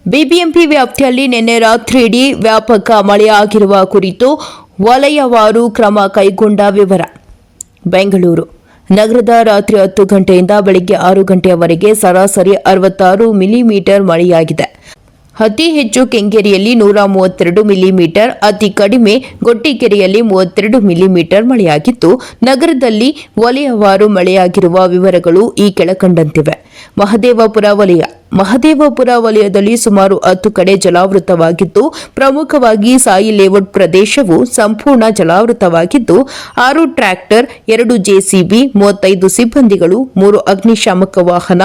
BBMP ವ್ಯಾಪ್ತಿಯಲ್ಲಿ ನಿನ್ನೆ ರಾತ್ರಿಯಿಡೀ ವ್ಯಾಪಕ ಮಳೆಯಾಗಿರುವ ಕುರಿತು ವಲಯವಾರು ಕ್ರಮ ಕೈಗೊಂಡ ವಿವರ. ಬೆಂಗಳೂರು ನಗರದ ರಾತ್ರಿ 10 ಗಂಟೆಯಿಂದ ಬೆಳಗ್ಗೆ 6 ಗಂಟೆಯವರೆಗೆ ಸರಾಸರಿ 66 ಮಿಲಿಮೀಟರ್ ಮಳೆಯಾಗಿದೆ. ಅತಿ ಹೆಚ್ಚು ಕೆಂಗೇರಿಯಲ್ಲಿ 132 ಮಿಲಿಮೀಟರ್, ಅತಿ ಕಡಿಮೆ ಗೊಟ್ಟಿಕೆರೆಯಲ್ಲಿ 32 ಮಿಲಿಮೀಟರ್ ಮಳೆಯಾಗಿದ್ದು, ನಗರದಲ್ಲಿ ವಲಯವಾರು ಮಳೆಯಾಗಿರುವ ವಿವರಗಳು ಈ ಕೆಳಕಂಡಂತಿವೆ. ಮಹದೇವಪುರ ವಲಯದಲ್ಲಿ ಸುಮಾರು 10 ಕಡೆ ಜಲಾವೃತವಾಗಿದ್ದು, ಪ್ರಮುಖವಾಗಿ ಸಾಯಿ ಲೇಔಟ್ ಪ್ರದೇಶವು ಸಂಪೂರ್ಣ ಜಲಾವೃತವಾಗಿದ್ದು, 6 ಟ್ರ್ಯಾಕ್ಟರ್, 2 ಜೆಸಿಬಿ, 35 ಸಿಬ್ಬಂದಿಗಳು, 3 ಅಗ್ನಿಶಾಮಕ ವಾಹನ,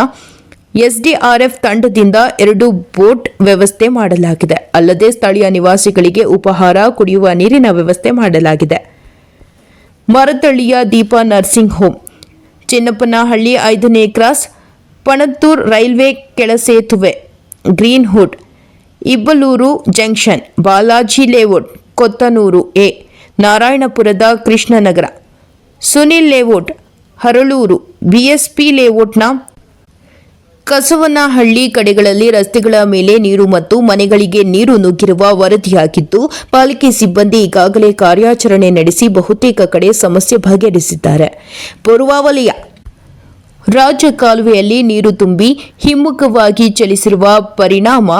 ಎಸ್ಡಿಆರ್ಎಫ್ ತಂಡದಿಂದ 2 ಬೋಟ್ ವ್ಯವಸ್ಥೆ ಮಾಡಲಾಗಿದೆ. ಅಲ್ಲದೆ ಸ್ಥಳೀಯ ನಿವಾಸಿಗಳಿಗೆ ಉಪಹಾರ, ಕುಡಿಯುವ ನೀರಿನ ವ್ಯವಸ್ಥೆ ಮಾಡಲಾಗಿದೆ. ಮರತಳ್ಳಿಯ ದೀಪಾ ನರ್ಸಿಂಗ್ ಹೋಮ್, ಚಿನ್ನಪ್ಪನಹಳ್ಳಿ 5ನೇ ಕ್ರಾಸ್, ಪಣತ್ತೂರು ರೈಲ್ವೆ ಕೆಳಸೇತುವೆ, green hood, Ibbalur junction, Balaji layout, Kothanur A, ನಾರಾಯಣಪುರದ ಕೃಷ್ಣನಗರ, ಸುನಿಲ್ ಲೇಔಟ್, ಹರಳೂರು, ಬಿಎಸ್ಪಿ ಲೇಔಟ್ನ ಕಸವನಹಳ್ಳಿ ಕಡೆಗಳಲ್ಲಿ ರಸ್ತೆಗಳ ಮೇಲೆ ನೀರು ಮತ್ತು ಮನೆಗಳಿಗೆ ನೀರು ನುಗ್ಗಿರುವ ವರದಿಯಾಗಿದ್ದು, ಪಾಲಿಕೆ ಸಿಬ್ಬಂದಿ ಈಗಾಗಲೇ ಕಾರ್ಯಾಚರಣೆ ನಡೆಸಿ ಬಹುತೇಕ ಕಡೆ ಸಮಸ್ಯೆ ಬಗೆಹರಿಸಿದ್ದಾರೆ. ಪೂರ್ವ ವಲಯ ರಾಜ್ಯ ಕಾಲುವೆಯಲ್ಲಿ ನೀರು ತುಂಬಿ ಹಿಮ್ಮುಖವಾಗಿ ಚಲಿಸಿರುವ ಪರಿಣಾಮ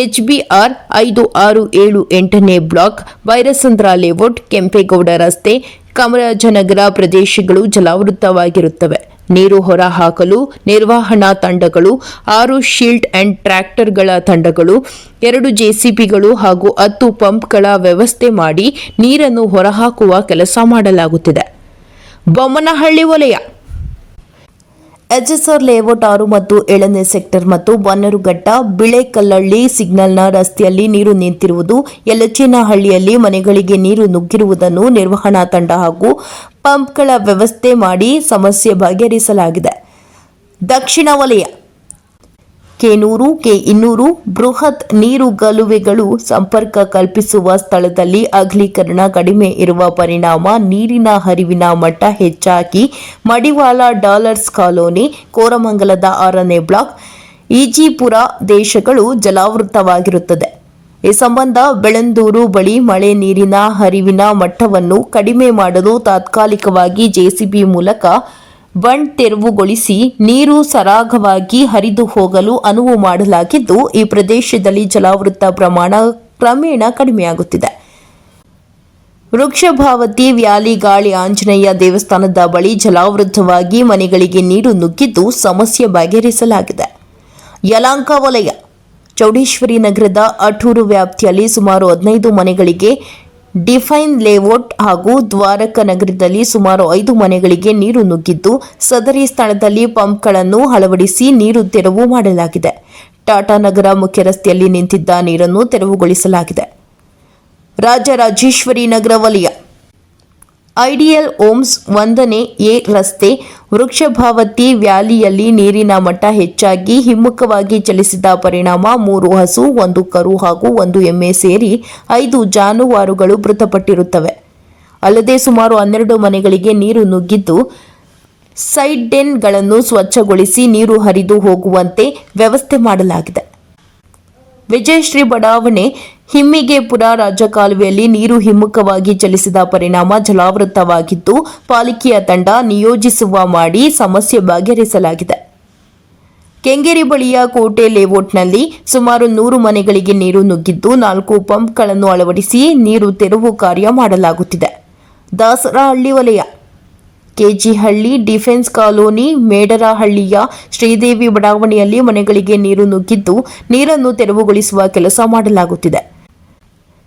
ಎಚ್ಬಿಆರ್ 5, 6, 7, 8ನೇ ಬ್ಲಾಕ್, ಭೈರಸಂದ್ರ ಲೇಔಟ್, ಕೆಂಪೇಗೌಡ ರಸ್ತೆ, ಕಾಮರಾಜನಗರ ಪ್ರದೇಶಗಳು ಜಲಾವೃತವಾಗಿರುತ್ತವೆ. ನೀರು ಹೊರಹಾಕಲು ನಿರ್ವಹಣಾ ತಂಡಗಳು, 6 ಶೀಲ್ಡ್ ಅಂಡ್ ಟ್ರ್ಯಾಕ್ಟರ್ಗಳ ತಂಡಗಳು, 2 ಜೆಸಿಬಿಗಳು ಹಾಗೂ 10 ಪಂಪ್ಗಳ ವ್ಯವಸ್ಥೆ ಮಾಡಿ ನೀರನ್ನು ಹೊರಹಾಕುವ ಕೆಲಸ ಮಾಡಲಾಗುತ್ತಿದೆ. ಬೊಮ್ಮನಹಳ್ಳಿ ವಲಯ ಎಚ್ಎಸ್ಆರ್ ಲೇಔಟ್ 6 ಮತ್ತು 7ನೇ ಸೆಕ್ಟರ್ ಮತ್ತು ಬನ್ನರುಘಟ್ಟ, ಬಿಳೆಕಲ್ಲಹಳ್ಳಿ ಸಿಗ್ನಲ್ನ ರಸ್ತೆಯಲ್ಲಿ ನೀರು ನಿಂತಿರುವುದು, ಯಲಚೇನಹಳ್ಳಿಯಲ್ಲಿ ಮನೆಗಳಿಗೆ ನೀರು ನುಗ್ಗಿರುವುದನ್ನು ನಿರ್ವಹಣಾ ತಂಡ ಹಾಗೂ ಪಂಪ್ಗಳ ವ್ಯವಸ್ಥೆ ಮಾಡಿ ಸಮಸ್ಯೆ ಬಗೆಹರಿಸಲಾಗಿದೆ. ದಕ್ಷಿಣ ವಲಯ ಕೆ100, ಕೆ200 ಬೃಹತ್ ನೀರುಗಾಲುವೆಗಳು ಸಂಪರ್ಕ ಕಲ್ಪಿಸುವ ಸ್ಥಳದಲ್ಲಿ ಅಗಲೀಕರಣ ಕಡಿಮೆ ಇರುವ ಪರಿಣಾಮ ನೀರಿನ ಹರಿವಿನ ಮಟ್ಟ ಹೆಚ್ಚಾಗಿ ಮಡಿವಾಳ ಡಾಲರ್ಸ್ ಕಾಲೋನಿ, ಕೋರಮಂಗಲದ 6ನೇ ಬ್ಲಾಕ್, ಈಜಿಪುರ ದೇಶಗಳು ಜಲಾವೃತವಾಗಿರುತ್ತದೆ. ಈ ಸಂಬಂಧ ಬೆಳಂದೂರು ಬಳಿ ಮಳೆ ನೀರಿನ ಹರಿವಿನ ಮಟ್ಟವನ್ನು ಕಡಿಮೆ ಮಾಡಲು ತಾತ್ಕಾಲಿಕವಾಗಿ ಜೆಸಿಬಿ ಮೂಲಕ ಬಂಡ್ ತೆರವುಗೊಳಿಸಿ ನೀರು ಸರಾಗವಾಗಿ ಹರಿದು ಹೋಗಲು ಅನುವು ಮಾಡಲಾಗಿದ್ದು, ಈ ಪ್ರದೇಶದಲ್ಲಿ ಜಲಾವೃತ ಪ್ರಮಾಣ ಕ್ರಮೇಣ ಕಡಿಮೆಯಾಗುತ್ತಿದೆ. ವೃಕ್ಷಭಾವತಿ ವ್ಯಾಲಿ ಗಾಳಿ ಆಂಜನೇಯ ದೇವಸ್ಥಾನದ ಬಳಿ ಜಲಾವೃತವಾಗಿ ಮನೆಗಳಿಗೆ ನೀರು ನುಗ್ಗಿದ್ದು, ಸಮಸ್ಯೆ ಬಗೆಹರಿಸಲಾಗಿದೆ. ಯಲಹಂಕ ವಲಯ ಚೌಡೇಶ್ವರಿ ನಗರದ ಅಠೂರು ವ್ಯಾಪ್ತಿಯಲ್ಲಿ ಸುಮಾರು 15 ಮನೆಗಳಿಗೆ ಡಿಫೈನ್ ಲೇಔಟ್ ಹಾಗೂ ದ್ವಾರಕ ನಗರದಲ್ಲಿ ಸುಮಾರು 5 ಮನೆಗಳಿಗೆ ನೀರು ನುಗ್ಗಿದ್ದು, ಸದರಿ ಸ್ಥಳದಲ್ಲಿ ಪಂಪ್ಗಳನ್ನು ಅಳವಡಿಸಿ ನೀರು ತೆರವು ಮಾಡಲಾಗಿದೆ. ಟಾಟಾ ನಗರ ಮುಖ್ಯ ರಸ್ತೆಯಲ್ಲಿ ನಿಂತಿದ್ದ ನೀರನ್ನು ತೆರವುಗೊಳಿಸಲಾಗಿದೆ. ರಾಜರಾಜೇಶ್ವರಿ ನಗರ ವಲಯ ಐಡಿಯಲ್ ಹೋಮ್ಸ್ 1ನೇ ಎ ರಸ್ತೆ ವೃಕ್ಷಭಾವತಿ ವ್ಯಾಲಿಯಲ್ಲಿ ನೀರಿನ ಮಟ್ಟ ಹೆಚ್ಚಾಗಿ ಹಿಮ್ಮುಖವಾಗಿ ಚಲಿಸಿದ ಪರಿಣಾಮ 3 ಹಸು, 1 ಕರು ಹಾಗೂ 1 ಎಮ್ಮೆ ಸೇರಿ 5 ಜಾನುವಾರುಗಳು ಮೃತಪಟ್ಟಿರುತ್ತವೆ. ಅಲ್ಲದೆ ಸುಮಾರು 12 ಮನೆಗಳಿಗೆ ನೀರು ನುಗ್ಗಿದ್ದು, ಸೈಡ್ ಡೆನ್ಗಳನ್ನು ಸ್ವಚ್ಛಗೊಳಿಸಿ ನೀರು ಹರಿದು ಹೋಗುವಂತೆ ವ್ಯವಸ್ಥೆ ಮಾಡಲಾಗಿದೆ. ವಿಜಯಶ್ರೀ ಬಡಾವಣೆ ಹಿಮ್ಮಿಗೆಪುರ ರಾಜಕಾಲುವೆಯಲ್ಲಿ ನೀರು ಹಿಮ್ಮುಖವಾಗಿ ಚಲಿಸಿದ ಪರಿಣಾಮ ಜಲಾವೃತವಾಗಿದ್ದು, ಪಾಲಿಕೆಯ ತಂಡ ನಿಯೋಜಿಸುವ ಮಾಡಿ ಸಮಸ್ಯೆ ಬಗೆಹರಿಸಲಾಗಿದೆ. ಕೆಂಗೇರಿ ಬಳಿಯ ಕೋಟೆ ಲೇಔಟ್ನಲ್ಲಿ ಸುಮಾರು 100 ಮನೆಗಳಿಗೆ ನೀರು ನುಗ್ಗಿದ್ದು, 4 ಪಂಪ್ಗಳನ್ನು ಅಳವಡಿಸಿ ನೀರು ತೆರವು ಕಾರ್ಯ ಮಾಡಲಾಗುತ್ತಿದೆ. ದಾಸರಹಳ್ಳಿ ವಲಯ ಕೆಜಿಹಳ್ಳಿ, ಡಿಫೆನ್ಸ್ ಕಾಲೋನಿ, ಮೇಡರಹಳ್ಳಿಯ ಶ್ರೀದೇವಿ ಬಡಾವಣೆಯಲ್ಲಿ ಮನೆಗಳಿಗೆ ನೀರು ನುಗ್ಗಿದ್ದು, ನೀರನ್ನು ತೆರವುಗೊಳಿಸುವ ಕೆಲಸ ಮಾಡಲಾಗುತ್ತಿದೆ.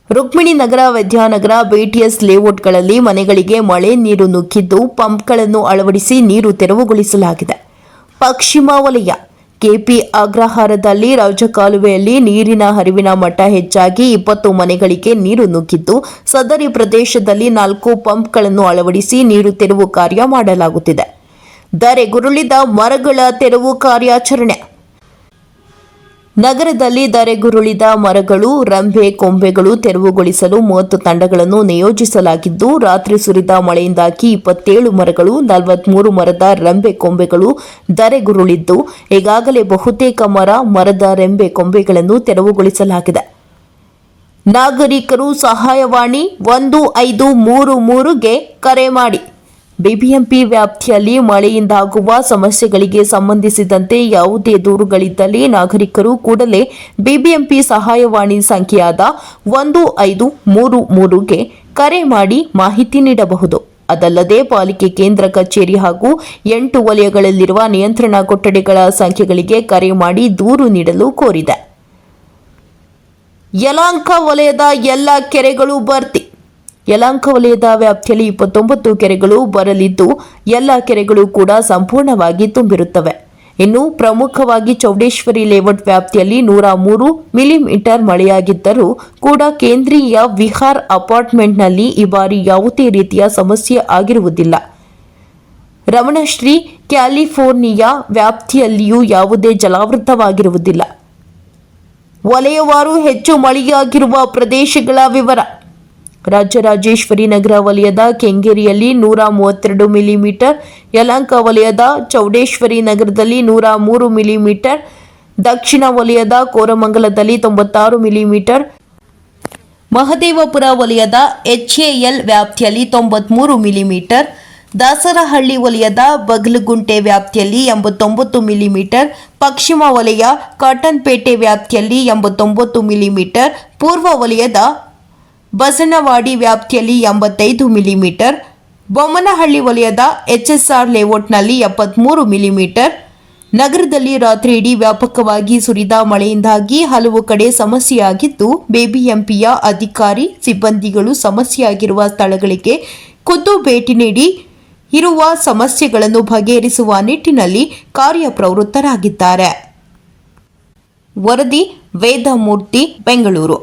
ರುಕ್ಮಿಣಿ ನಗರ, ವಿದ್ಯಾನಗರ, ಬಿಟಿಎಸ್ ಲೇಔಟ್ಗಳಲ್ಲಿ ಮನೆಗಳಿಗೆ ಮಳೆ ನೀರು ನುಗ್ಗಿದ್ದು, ಪಂಪ್ಗಳನ್ನು ಅಳವಡಿಸಿ ನೀರು ತೆರವುಗೊಳಿಸಲಾಗಿದೆ. ಪಶ್ಚಿಮ ವಲಯ ಕೆಪಿ ಅಗ್ರಹಾರದಲ್ಲಿ ರಾಜಕಾಲುವೆಯಲ್ಲಿ ನೀರಿನ ಹರಿವಿನ ಮಟ್ಟ ಹೆಚ್ಚಾಗಿ 20 ಮನೆಗಳಿಗೆ ನೀರು ನುಗ್ಗಿದ್ದು, ಸದರಿ ಪ್ರದೇಶದಲ್ಲಿ 4 ಪಂಪ್ಗಳನ್ನು ಅಳವಡಿಸಿ ನೀರು ತೆರವು ಕಾರ್ಯ ಮಾಡಲಾಗುತ್ತಿದೆ. ಧರೆಗುರುಳಿದ ಮರಗಳ ತೆರವು ಕಾರ್ಯಾಚರಣೆ ನಗರದಲ್ಲಿ ಧರೆಗುರುಳಿದ ಮರಗಳು, ರಂಬೆ ಕೊಂಬೆಗಳು ತೆರವುಗೊಳಿಸಲು 30 ತಂಡಗಳನ್ನು ನಿಯೋಜಿಸಲಾಗಿದ್ದು, ರಾತ್ರಿ ಸುರಿದ ಮಳೆಯಿಂದಾಗಿ 27 ಮರಗಳು, 43 ಮರದ ರಂಬೆ ಕೊಂಬೆಗಳು ಧರೆಗುರುಳಿದ್ದು, ಈಗಾಗಲೇ ಬಹುತೇಕ ಮರದ ರೆಂಬೆ ಕೊಂಬೆಗಳನ್ನು ತೆರವುಗೊಳಿಸಲಾಗಿದೆ. ನಾಗರಿಕರು ಸಹಾಯವಾಣಿ 1533ಗೆ ಕರೆ ಮಾಡಿ. ಬಿಬಿಎಂಪಿ ವ್ಯಾಪ್ತಿಯಲ್ಲಿ ಮಳೆಯಿಂದಾಗುವ ಸಮಸ್ಯೆಗಳಿಗೆ ಸಂಬಂಧಿಸಿದಂತೆ ಯಾವುದೇ ದೂರುಗಳಿದ್ದಲ್ಲಿ ನಾಗರಿಕರು ಕೂಡಲೇ ಬಿಬಿಎಂಪಿ ಸಹಾಯವಾಣಿ ಸಂಖ್ಯೆಯಾದ 1533ಗೆ ಕರೆ ಮಾಡಿ ಮಾಹಿತಿ ನೀಡಬಹುದು. ಅದಲ್ಲದೆ ಪಾಲಿಕೆ ಕೇಂದ್ರ ಕಚೇರಿ ಹಾಗೂ 8 ವಲಯಗಳಲ್ಲಿರುವ ನಿಯಂತ್ರಣ ಕೊಠಡಿಗಳ ಸಂಖ್ಯೆಗಳಿಗೆ ಕರೆ ಮಾಡಿ ದೂರು ನೀಡಲು ಕೋರಿದೆ. ಯಲಹಂಕ ವಲಯದ ಎಲ್ಲ ಕೆರೆಗಳು ಭರ್ತಿ. ಯಲಹಂಕ ವಲಯದ ವ್ಯಾಪ್ತಿಯಲ್ಲಿ 29 ಕೆರೆಗಳು ಬರಲಿದ್ದು, ಎಲ್ಲ ಕೆರೆಗಳು ಕೂಡ ಸಂಪೂರ್ಣವಾಗಿ ತುಂಬಿರುತ್ತವೆ. ಇನ್ನು ಪ್ರಮುಖವಾಗಿ ಚೌಡೇಶ್ವರಿ ಲೇಔಟ್ ವ್ಯಾಪ್ತಿಯಲ್ಲಿ 103 ಮಿಲಿಮೀಟರ್ ಮಳೆಯಾಗಿದ್ದರೂ ಕೂಡ ಕೇಂದ್ರೀಯ ವಿಹಾರ್ ಅಪಾರ್ಟ್ಮೆಂಟ್ನಲ್ಲಿ ಈ ಬಾರಿ ಯಾವುದೇ ರೀತಿಯ ಸಮಸ್ಯೆ ಆಗಿರುವುದಿಲ್ಲ. ರಮಣಶ್ರೀ ಕ್ಯಾಲಿಫೋರ್ನಿಯಾ ವ್ಯಾಪ್ತಿಯಲ್ಲಿಯೂ ಯಾವುದೇ ಜಲಾವೃತವಾಗಿರುವುದಿಲ್ಲ. ವಲಯವಾರು ಹೆಚ್ಚು ಮಳೆಯಾಗಿರುವ ಪ್ರದೇಶಗಳ ವಿವರ. ರಾಜರಾಜೇಶ್ವರಿ ನಗರ ವಲಯದ ಕೆಂಗೇರಿಯಲ್ಲಿ 132 ಮಿಲಿಮೀಟರ್, ಯಲಹಂಕ ವಲಯದ ಚೌಡೇಶ್ವರಿ ನಗರದಲ್ಲಿ 103 ಮಿಲಿಮೀಟರ್, ದಕ್ಷಿಣ ವಲಯದ ಕೋರಮಂಗಲದಲ್ಲಿ 96 ಮಿಲಿಮೀಟರ್, ಮಹದೇವಪುರ ವಲಯದ ಎಚ್ಎಎಲ್ ವ್ಯಾಪ್ತಿಯಲ್ಲಿ 93 ಮಿಲಿಮೀಟರ್, ದಾಸರಹಳ್ಳಿ ವಲಯದ ಬಗಲಗುಂಟೆ ವ್ಯಾಪ್ತಿಯಲ್ಲಿ 89 ಮಿಲಿಮೀಟರ್, ಪಶ್ಚಿಮ ವಲಯ ಕಾಟನ್ಪೇಟೆ ವ್ಯಾಪ್ತಿಯಲ್ಲಿ 89 ಮಿಲಿಮೀಟರ್, ಪೂರ್ವ ವಲಯದ ಬಸನವಾಡಿ ವ್ಯಾಪ್ತಿಯಲ್ಲಿ 85 ಮಿಲಿಮೀಟರ್, ಬೊಮ್ಮನಹಳ್ಳಿ ವಲಯದ ಎಚ್ಎಸ್ಆರ್ ಲೇಔಟ್ನಲ್ಲಿ 73 ಮಿಲಿಮೀಟರ್. ನಗರದಲ್ಲಿ ರಾತ್ರಿ ಇಡೀ ವ್ಯಾಪಕವಾಗಿ ಸುರಿದ ಮಳೆಯಿಂದಾಗಿ ಹಲವು ಕಡೆ ಸಮಸ್ಯೆಯಾಗಿದ್ದು, ಬಿಬಿಎಂಪಿಯ ಅಧಿಕಾರಿ ಸಿಬ್ಬಂದಿಗಳು ಸಮಸ್ಯೆಯಾಗಿರುವ ಸ್ಥಳಗಳಿಗೆ ಖುದ್ದು ಭೇಟಿ ನೀಡಿ ಇರುವ ಸಮಸ್ಯೆಗಳನ್ನು ಬಗೆಹರಿಸುವ ನಿಟ್ಟಿನಲ್ಲಿ ಕಾರ್ಯಪ್ರವೃತ್ತರಾಗಿದ್ದಾರೆ. ವರದಿ ವೇದಮೂರ್ತಿ, ಬೆಂಗಳೂರು.